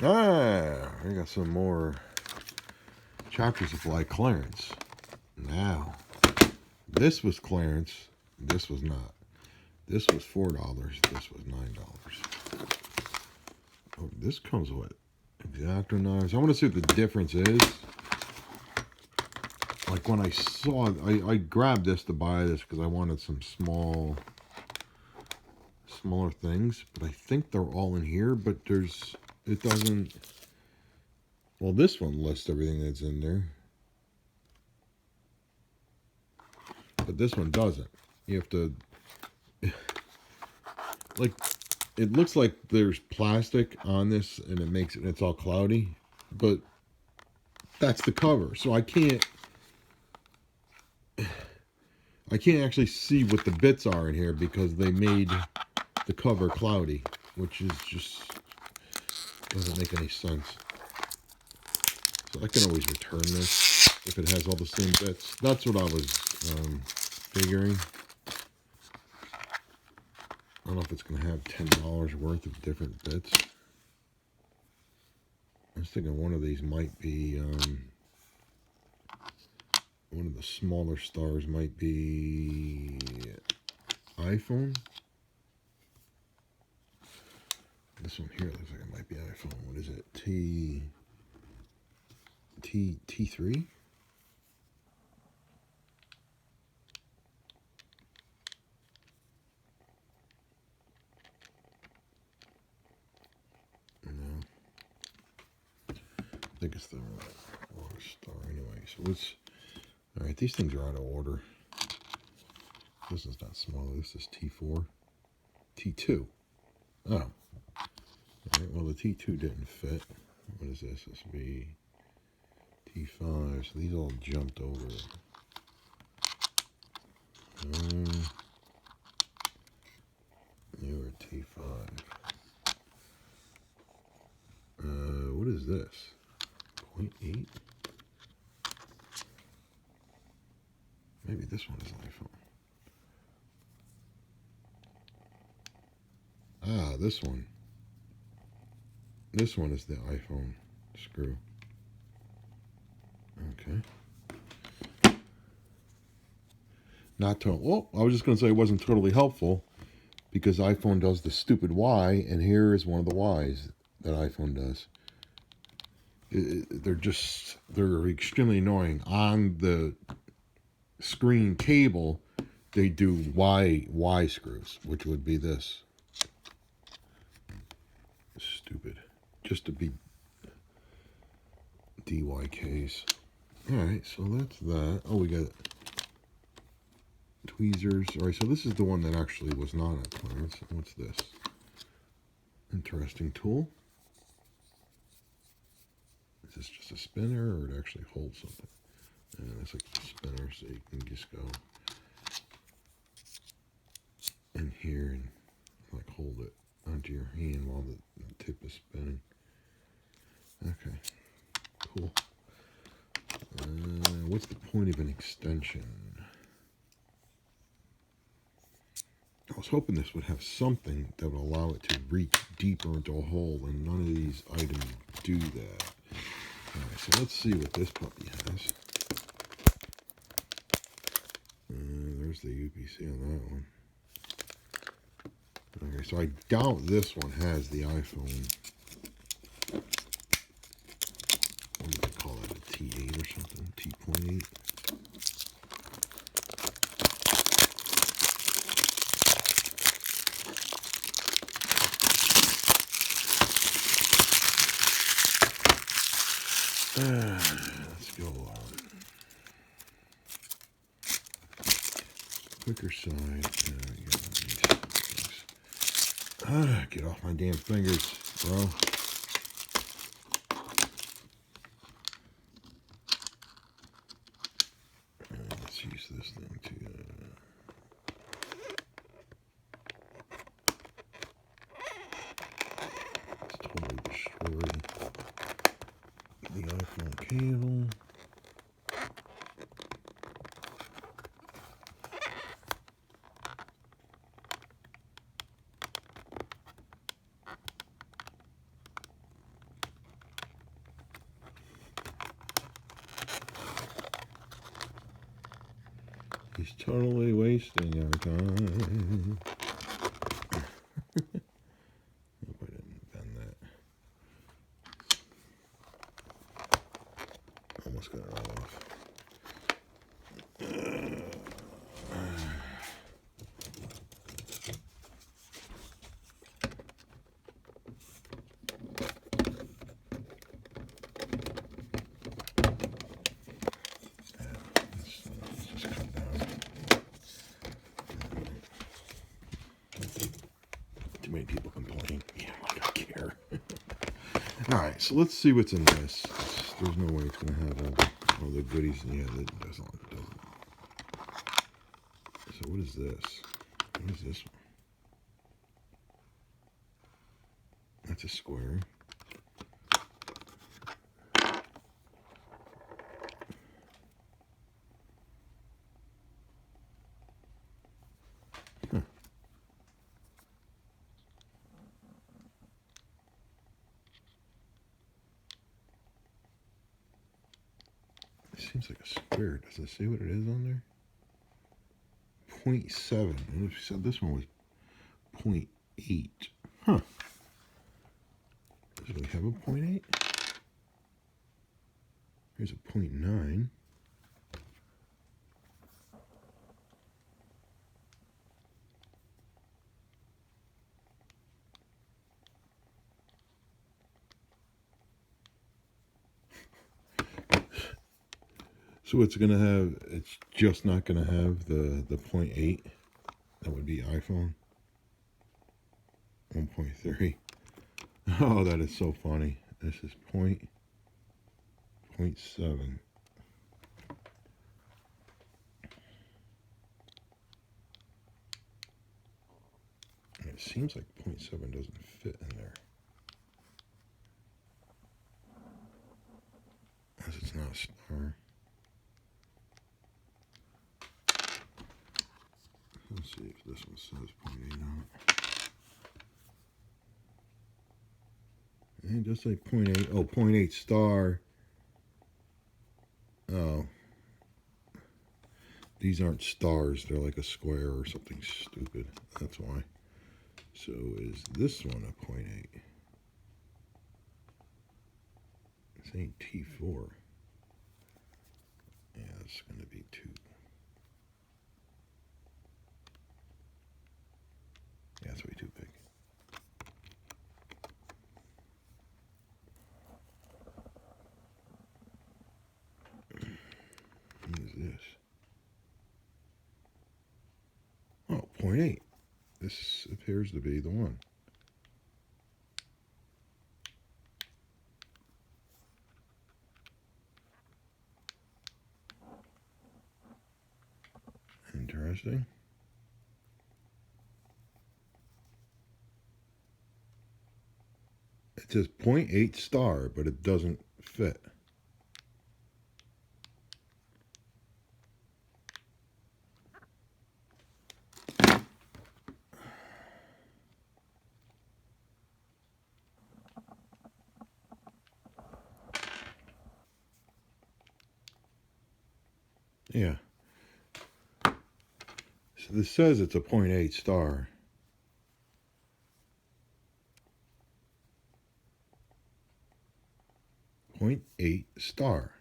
Ah, I got some more Tractor Supply clearance. Now, this was clearance. This was not. This was $4. This was $9. Oh, this comes with X-Acto knives. I want to see what the difference is. Like when I saw, I grabbed this to buy this because I wanted some smaller things. But I think they're all in here. But it doesn't. Well, this one lists everything that's in there. But this one doesn't. You have to, like, it looks like there's plastic on this and it's all cloudy. But that's the cover. So I can't actually see what the bits are in here because they made the cover cloudy, which is just doesn't make any sense. So I can always return this if it has all the same bits. That's what I was figuring. I don't know if it's going to have $10 worth of different bits. I was thinking one of these might be, one of the smaller stars might be iPhone. This one here looks like it might be iPhone. What is it? T3? No. I think it's the wrong star anyway. So let's... Alright, these things are out of order. This is not smaller. This is T4. T2. Oh. Alright, well the T2 didn't fit. What is this? This would be T5. So these all jumped over. They were T5. What is this? 0.8? Maybe this one is an iPhone. Ah, this one. This one is the iPhone screw. Okay. Not to... Well, I was just going to say it wasn't totally helpful because iPhone does the stupid Y, and here is one of the Ys that iPhone does. They're extremely annoying. On the screen cable, they do Y screws, which would be this. Stupid. Just to be DYKs. Alright, so that's that. Oh, we got tweezers. Alright, so this is the one that actually was not on clearance. What's this? Interesting tool. Is this just a spinner or it actually holds something? And it's like a spinner, so you can just go in here and like hold it onto your hand while the tip is spinning. Okay, cool. What's the point of an extension? I was hoping this would have something that would allow it to reach deeper into a hole, and none of these items do that. Alright, so let's see what this puppy has. There's the UPC on that one. Okay, so I doubt this one has the iPhone. What do they call that? A T8 or something? T.8? Let's go on. Quicker side. Get off my damn fingers, bro. Let's use this thing to... It's totally destroyed the iPhone cable. He's totally wasting our time. Hope I didn't bend that. Almost got it all off. Let's just come down. Too many people complain. Yeah, I don't care. Alright, so let's see what's in this. There's no way it's going to have all the goodies. Yeah, it doesn't. So what is this? What is this one? That's a square. Huh. It seems like a square. Does it say what it is on there? 0.7. And if you said this one was 0.8. Huh. Does it have a 0.8? Here's a 0.9. So it's going to have, it's just not going to have the 0.8. That would be iPhone. 1.3. Oh, that is so funny. This is 0.7. And it seems like 0.7 doesn't fit in there. As it's not a star. Let's see if this one says 0.8 on it. And just like 0.8. Oh, 0.8 star. Oh. These aren't stars. They're like a square or something stupid. That's why. So is this one a 0.8? This ain't T4. Yeah, it's going to be 2. Yeah, it's way too big. What is this? Oh, 0.8. This appears to be the one. Interesting. It says 0.8 star, but it doesn't fit. Yeah. So this says it's a 0.8 star. .8 star.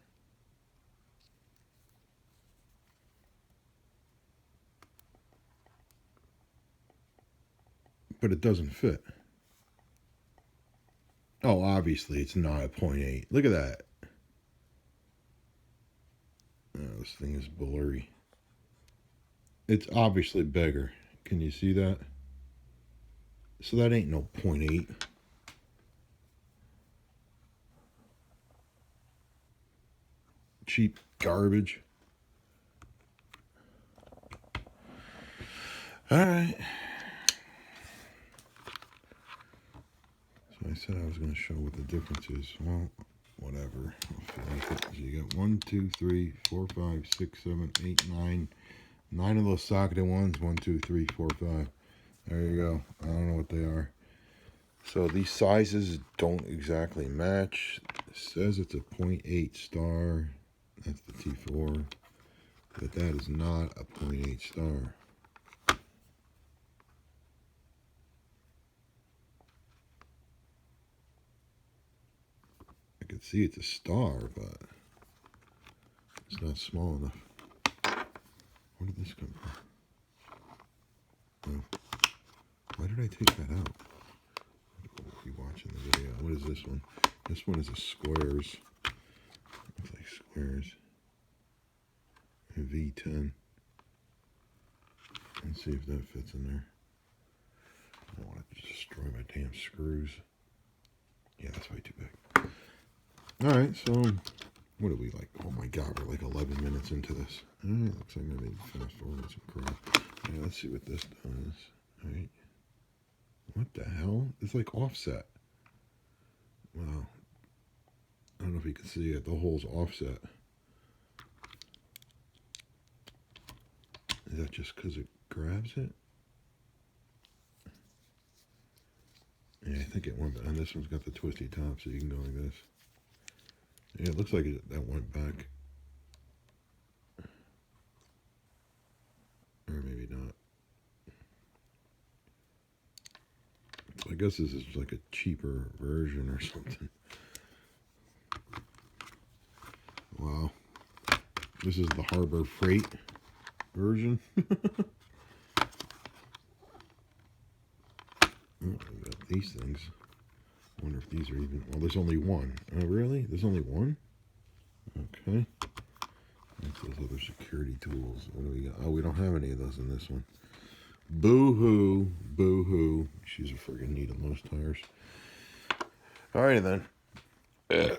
But it doesn't fit. Oh, obviously it's not a 0.8. Look at that. Oh, this thing is blurry. It's obviously bigger. Can you see that? So that ain't no 0.8. Cheap garbage. Alright. So I said I was going to show what the difference is. Well, whatever. So you got 1, 2, 3, 4, 5, 6, 7, 8, 9. 9 of those socketed ones. 1, 2, 3, 4, 5. There you go. I don't know what they are. So these sizes don't exactly match. It says it's a 0.8 star. That's the T4. that is not a 0.8 star. I can see it's a star, but it's not small enough. Where did this come from? Oh. Why did I take that out? If you're watching the video, what is this one? This one is a squares. Looks like squares. A V10. Let's see if that fits in there. I don't want to destroy my damn screws. Yeah, that's way too big. Alright, so what are we like? Oh my god, we're like 11 minutes into this. Alright, looks like I'm going to fast forward some crap. Yeah, let's see what this does. Alright. What the hell? It's like offset. Wow. I don't know if you can see it. The hole's offset. Is that just because it grabs it? Yeah, I think it went back. And this one's got the twisty top, so you can go like this. Yeah, it looks like that went back. Or maybe not. I guess this is like a cheaper version or something. Wow. This is the Harbor Freight version. Oh, we got these things. I wonder if these are even... Well, there's only one. Oh, really? There's only one? Okay. That's those other security tools. What do we got? Oh, we don't have any of those in this one. Boo-hoo. Boo-hoo. She's a friggin' needle nose tires. Alrighty then.